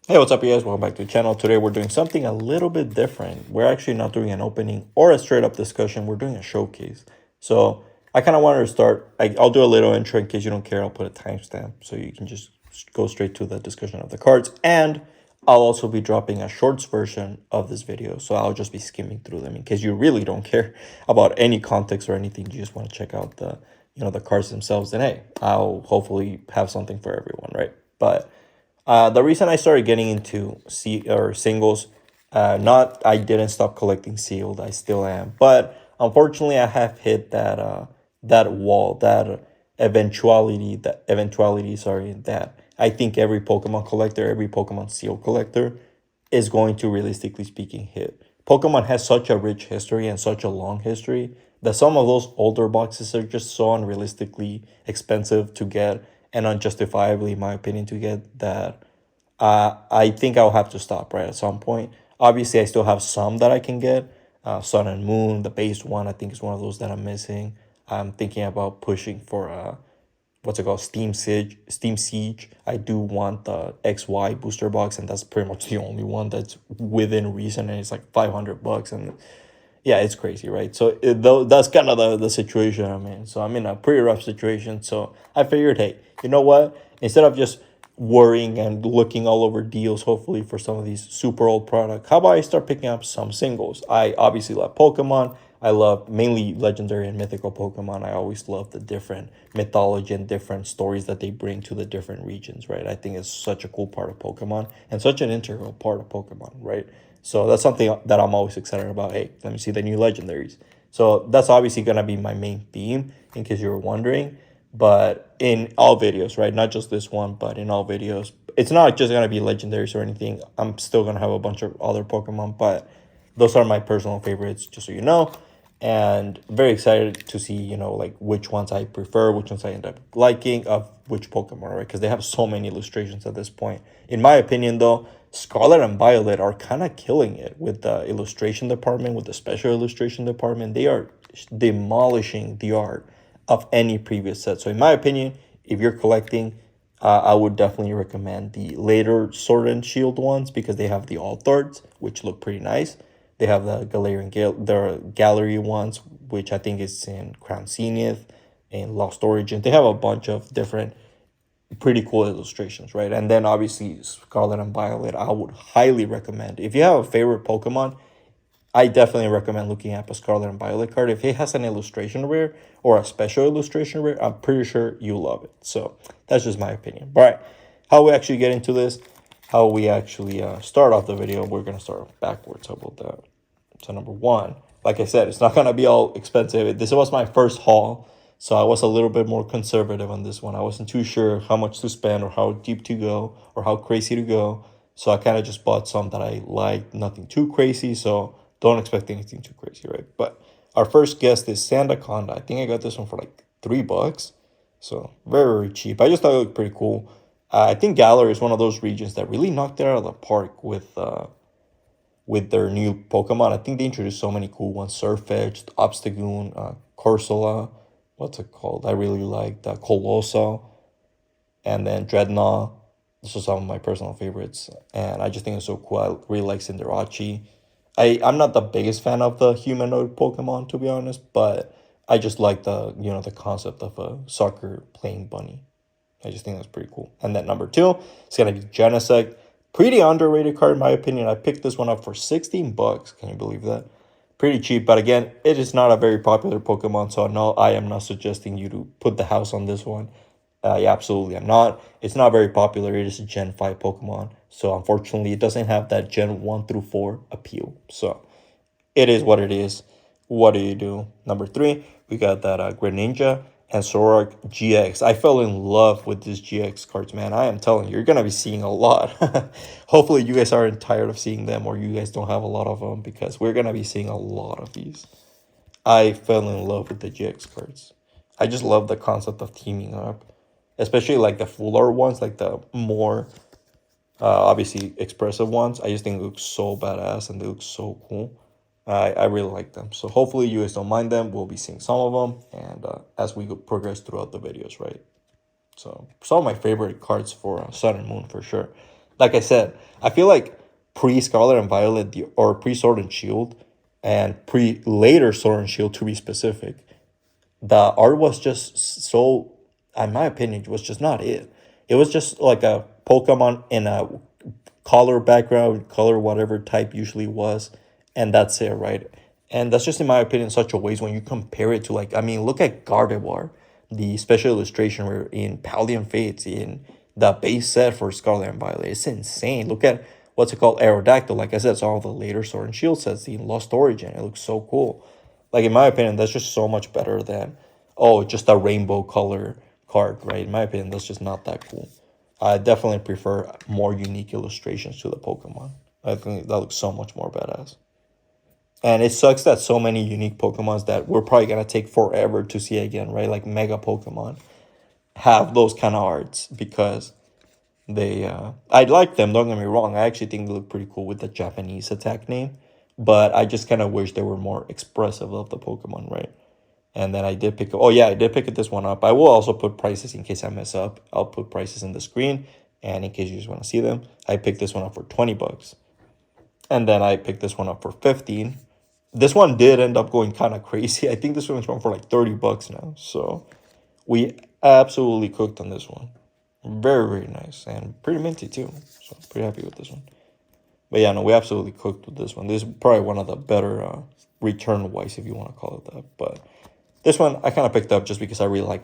Hey, what's up, you guys? Welcome back to the channel. Today we're doing something a little bit different. We're actually not doing an opening or a straight up discussion. We're doing a showcase. So I kind of wanted to start. I'll do a little intro in case you don't care. I'll put a timestamp so you can just go straight to the discussion of the cards. And I'll also be dropping a shorts version of this video. So I'll just be skimming through them in case you really don't care about any context or anything. You just want to check out the cards themselves. And hey, I'll hopefully have something for everyone, right? But the reason I started getting into singles, not I didn't stop collecting sealed. I still am, but unfortunately, I have hit that wall, that eventuality. Sorry, that I think every Pokemon collector, every Pokemon sealed collector, is going to realistically speaking hit. Pokemon has such a rich history and such a long history that some of those older boxes are just so unrealistically expensive to get and unjustifiably, in my opinion, to get that I think I'll have to stop right at some point. Obviously, I still have some that I can get. Sun and Moon, the base one, I think is one of those that I'm missing. I'm thinking about pushing for what's it called, Steam Siege. I do want the XY booster box, and that's pretty much the only one that's within reason, and it's like $500, and yeah, it's crazy, right? So though that's kind of the situation I'm in. So I'm in a pretty rough situation. So I figured, hey, you know what? Instead of just worrying and looking all over deals, hopefully for some of these super old products, how about I start picking up some singles? I obviously love Pokemon. I love mainly legendary and mythical Pokemon. I always love the different mythology and different stories that they bring to the different regions, right? I think it's such a cool part of Pokemon and such an integral part of Pokemon, right? So that's something that I'm always excited about. Hey, let me see the new legendaries. So that's obviously gonna be my main theme, in case you were wondering. But in all videos, right? Not just this one, but in all videos, it's not just gonna be legendaries or anything. I'm still gonna have a bunch of other Pokemon, but those are my personal favorites, just so you know. And very excited to see, like which ones I prefer, which ones I end up liking of which Pokemon, right? Because they have so many illustrations at this point. In my opinion, though, Scarlet and Violet are kind of killing it with the illustration department, with the special illustration department. They are demolishing the art of any previous set. So, in my opinion, if you're collecting, I would definitely recommend the later Sword and Shield ones because they have the alt arts, which look pretty nice. They have the the gallery ones, which I think is in Crown Zenith and Lost Origin. They have a bunch of different pretty cool illustrations, right? And then obviously Scarlet and Violet, I would highly recommend. If you have a favorite Pokemon, I definitely recommend looking at a Scarlet and Violet card. If it has an illustration rare or a special illustration rare, I'm pretty sure you love it. So that's just my opinion. All right, how we actually get into this, how we actually start off the video, we're going to start backwards. How about that? So number one, like I said, it's not going to be all expensive. This was my first haul, so I was a little bit more conservative on this one. I wasn't too sure how much to spend or how deep to go or how crazy to go. So I kind of just bought some that I liked, nothing too crazy. So don't expect anything too crazy, right? But our first guest is Sandaconda. I think I got this one for like $3. So very, very cheap. I just thought it looked pretty cool. I think Galar is one of those regions that really knocked it out of the park with their new Pokemon. I think they introduced so many cool ones. Surfetch'd, Obstagoon, Corsola, what's it called? I really like the Colossal, and then Dreadnought. This is some of my personal favorites, and I just think it's so cool. I really like Cinderace. I'm not the biggest fan of the humanoid Pokemon, to be honest, but I just like the concept of a soccer playing bunny. I just think that's pretty cool. And then number two, it's gonna be Genesect. Pretty underrated card in my opinion. I picked this one up for $16. Can you believe that? Pretty cheap, but again, it is not a very popular Pokemon, so no, I am not suggesting you to put the house on this one. Yeah, absolutely, I'm not. It's not very popular. It is a Gen 5 Pokemon, so unfortunately, it doesn't have that Gen 1 through 4 appeal. So it is what it is. What do you do? Number three, we got that Greninja and Zoroark GX. I fell in love with this GX cards, man. I am telling you, you're gonna be seeing a lot. Hopefully, you guys aren't tired of seeing them, or you guys don't have a lot of them, because we're gonna be seeing a lot of these. I fell in love with the GX cards. I just love the concept of teaming up, especially like the fuller ones, like the more obviously expressive ones. I just think it looks so badass and they look so cool. I really like them. So hopefully you guys don't mind them. We'll be seeing some of them, and as we progress throughout the videos, right? So some of my favorite cards for Sun and Moon for sure. Like I said, I feel like pre Scarlet and Violet, or pre Sword and Shield, and pre later Sword and Shield to be specific, the art was just so, in my opinion, it was just not it. It was just like a Pokemon in a color background, color whatever type usually was, and that's it, right? And that's just in my opinion such a waste when you compare it to, like, I mean, look at Gardevoir, the special illustration were in Paldean Fates, in the base set for Scarlet and Violet. It's insane. Look at what's it called, Aerodactyl. Like I said, it's all the later Sword and Shield sets, the Lost Origin. It looks so cool. Like in my opinion, that's just so much better than, oh, just a rainbow color card, right? In my opinion, that's just not that cool. I definitely prefer more unique illustrations to the Pokemon. I think that looks so much more badass. And it sucks that so many unique Pokemons that we're probably gonna take forever to see again, right? Like Mega Pokemon have those kind of arts because they I like them, don't get me wrong. I actually think they look pretty cool with the Japanese attack name. But I just kind of wish they were more expressive of the Pokemon, right? And then I did pick up, oh yeah, I did pick this one up. I will also put prices in case I mess up. I'll put prices in the screen. And in case you just want to see them, I picked this one up for 20 bucks. And then I picked this one up for 15. This one did end up going kind of crazy. I think this one's going for like 30 bucks now. So we absolutely cooked on this one. Very, very nice. And pretty minty too. So pretty happy with this one. But yeah, no, we absolutely cooked with this one. This is probably one of the better return-wise, if you want to call it that. But this one I kind of picked up just because I really like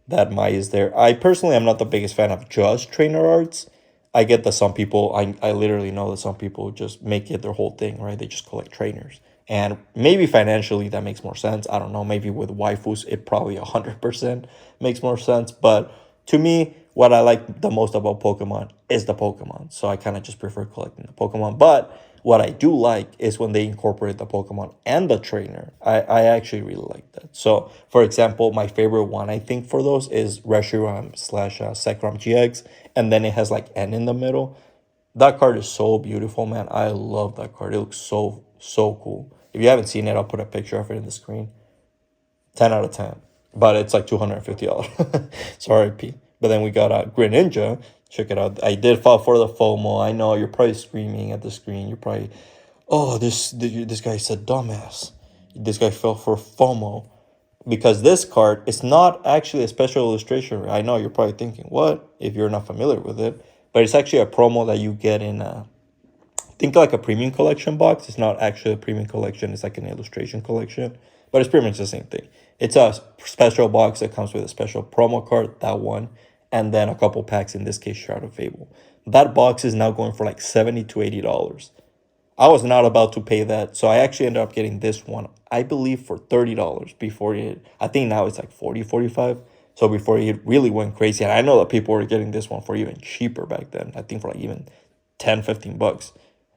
that Mai is there. I personally am not the biggest fan of just trainer arts. I get that some people, I literally know that some people just make it their whole thing, right? They just collect trainers. And maybe financially that makes more sense. I don't know. Maybe with waifus, it probably 100% makes more sense. But to me, what I like the most about Pokemon is the Pokemon. So I kind of just prefer collecting the Pokemon. But what I do like is when they incorporate the Pokemon and the trainer. I actually really like that. So, for example, my favorite one I think for those is Reshiram slash Sekrom GX. And then it has like N in the middle. That card is so beautiful, man. I love that card. It looks so, so cool. If you haven't seen it, I'll put a picture of it in the screen. 10 out of 10. But it's like $250. Sorry, P. But then we got Greninja. Check it out. I did fall for the FOMO. I know you're probably screaming at the screen. You're probably, oh, this guy's a dumbass. This guy fell for FOMO. Because this card is not actually a special illustration. I know you're probably thinking, what? If you're not familiar with it. But it's actually a promo that you get in think like a premium collection box. It's not actually a premium collection. It's like an illustration collection. But it's pretty much the same thing. It's a special box that comes with a special promo card, that one, and then a couple packs, in this case, Shroud of Fable. That box is now going for like $70 to $80. I was not about to pay that, so I actually ended up getting this one, I believe, for $30 before it, I think now it's like 40, 45. So before it really went crazy, and I know that people were getting this one for even cheaper back then. I think for like even 10, 15 bucks.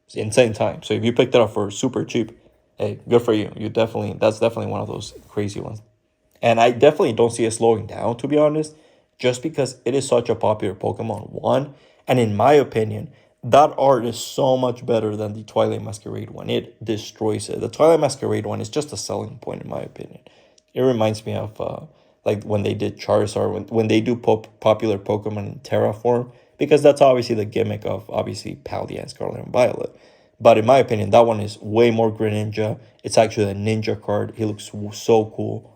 It's insane time. So if you picked it up for super cheap, hey, good for you. That's definitely one of those crazy ones. And I definitely don't see it slowing down, to be honest, just because it is such a popular Pokemon one. And in my opinion, that art is so much better than the Twilight Masquerade one. It destroys it. The Twilight Masquerade one is just a selling point, in my opinion. It reminds me of like when they did Charizard, when they do popular Pokemon in Terra form, because that's obviously the gimmick of obviously Paldean, Scarlet, and Violet. But in my opinion, that one is way more Greninja. It's actually a ninja card. He looks so cool.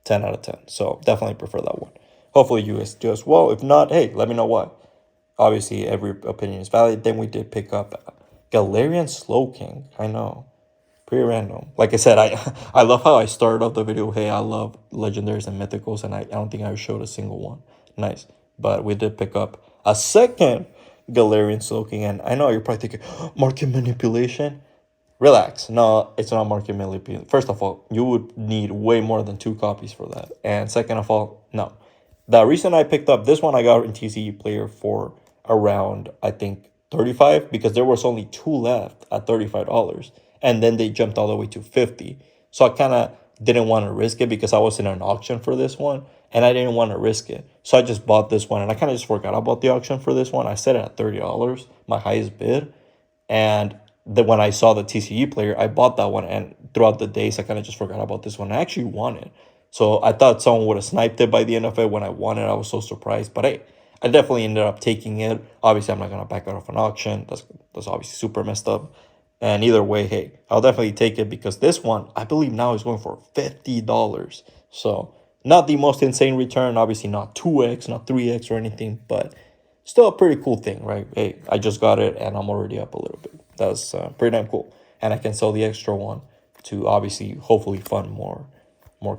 10 out of 10. So definitely prefer that one. Hopefully you guys do as well. If not, hey, let me know why. Obviously, every opinion is valid. Then we did pick up Galarian Slowking. I know. Pretty random. Like I said, I love how I started off the video. Hey, I love legendaries and mythicals, and I don't think I showed a single one. Nice. But we did pick up a second Galarian Slowking, and I know you're probably thinking, market manipulation. Relax. No, it's not market manipulation. First of all, you would need way more than 2 copies for that. And second of all, no. The reason I picked up this one, I got in TCG Player for around, I think, 35, because there was only 2 left at $35. And then they jumped all the way to 50. So I kind of didn't want to risk it because I was in an auction for this one and I didn't want to risk it. So I just bought this one and I kind of just forgot about the auction for this one. I set it at $30, my highest bid. And then when I saw the TCG Player, I bought that one. And throughout the days, I kind of just forgot about this one. I actually won it. So I thought someone would have sniped it by the end of it. When I won it, I was so surprised. But hey, I definitely ended up taking it. Obviously, I'm not gonna back out of an auction. That's obviously super messed up. And either way, hey, I'll definitely take it because this one I believe now is going for $50. So not the most insane return, obviously not 2x, not 3x or anything, but still a pretty cool thing, right? Hey, I just got it and I'm already up a little bit. That's pretty damn cool. And I can sell the extra one to obviously hopefully fund more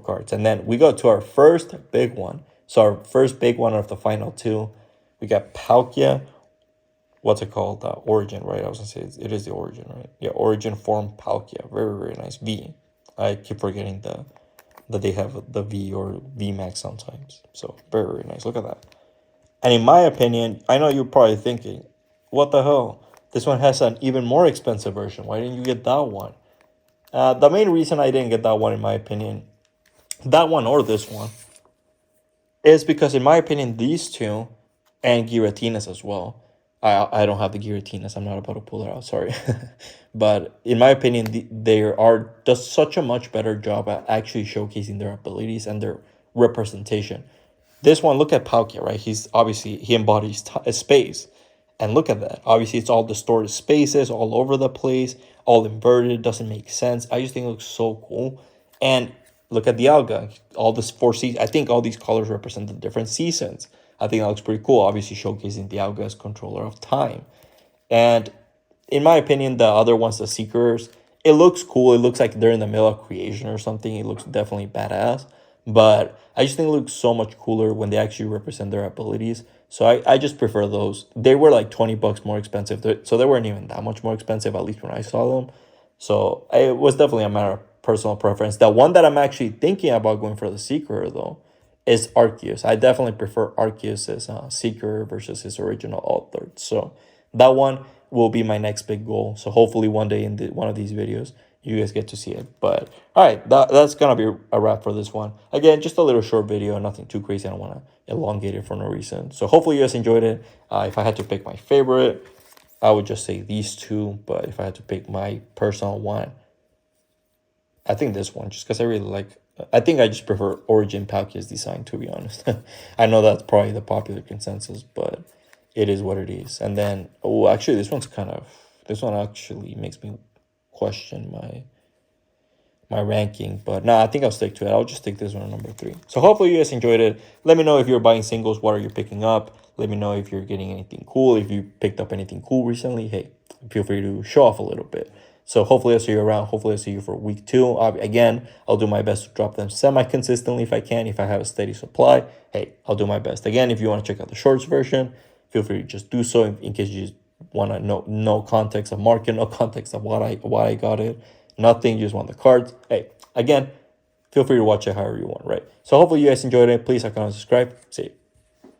cards. And then we go to our first big one. So our first big one of the final two, we got Palkia. What's it called? Origin, right? I was gonna say it is the Origin, right? Yeah, Origin form Palkia. Very, very nice. V. I keep forgetting that they have the V or V Max sometimes. So very, very nice. Look at that. And in my opinion, I know you're probably thinking, what the hell? This one has an even more expensive version. Why didn't you get that one? The main reason I didn't get that one, in my opinion, that one or this one, is because, in my opinion, these two and Giratinas as well. I don't have the Giratinas. I'm not about to pull it out. Sorry. But in my opinion, they are does such a much better job at actually showcasing their abilities and their representation. This one, look at Palkia, right? He's obviously, he embodies space. And look at that. Obviously, it's all distorted spaces all over the place, all inverted, doesn't make sense. I just think it looks so cool. And look at the Alga. All this 4 seasons. I think all these colors represent the different seasons. I think that looks pretty cool. Obviously, showcasing the Alga as controller of time. And in my opinion, the other ones, the Seekers, it looks cool. It looks like they're in the middle of creation or something. It looks definitely badass. But I just think it looks so much cooler when they actually represent their abilities. So I just prefer those. They were like $20 more expensive. So they weren't even that much more expensive, at least when I saw them. So it was definitely a matter of personal preference. The one that I'm actually thinking about going for the Seeker, though, is Arceus. I definitely prefer Arceus as Seeker versus his original alt third. So that one will be my next big goal. So hopefully one day in one of these videos, you guys get to see it. But all right, that's gonna be a wrap for this one. Again, just a little short video, nothing too crazy. I don't want to elongate it for no reason. So hopefully you guys enjoyed it. If I had to pick my favorite, I would just say these two. But if I had to pick my personal one, I think this one, just because I really like. I think I just prefer Origin Palkia's design, to be honest. I know that's probably the popular consensus, but it is what it is. And then, oh, actually, this one actually makes me question my ranking. But no, I think I'll stick to it. I'll just take this one at number 3. So hopefully you guys enjoyed it. Let me know if you're buying singles. What are you picking up? Let me know if you're getting anything cool. If you picked up anything cool recently, hey, feel free to show off a little bit. So hopefully I'll see you around. Hopefully I'll see you for week 2. Again, I'll do my best to drop them semi-consistently if I can. If I have a steady supply, hey, I'll do my best. Again, if you want to check out the shorts version, feel free to just do so in case you just want to know no context of market, no context of why I got it. Nothing, you just want the cards. Hey, again, feel free to watch it however you want, right? So hopefully you guys enjoyed it. Please like, comment, subscribe. See you.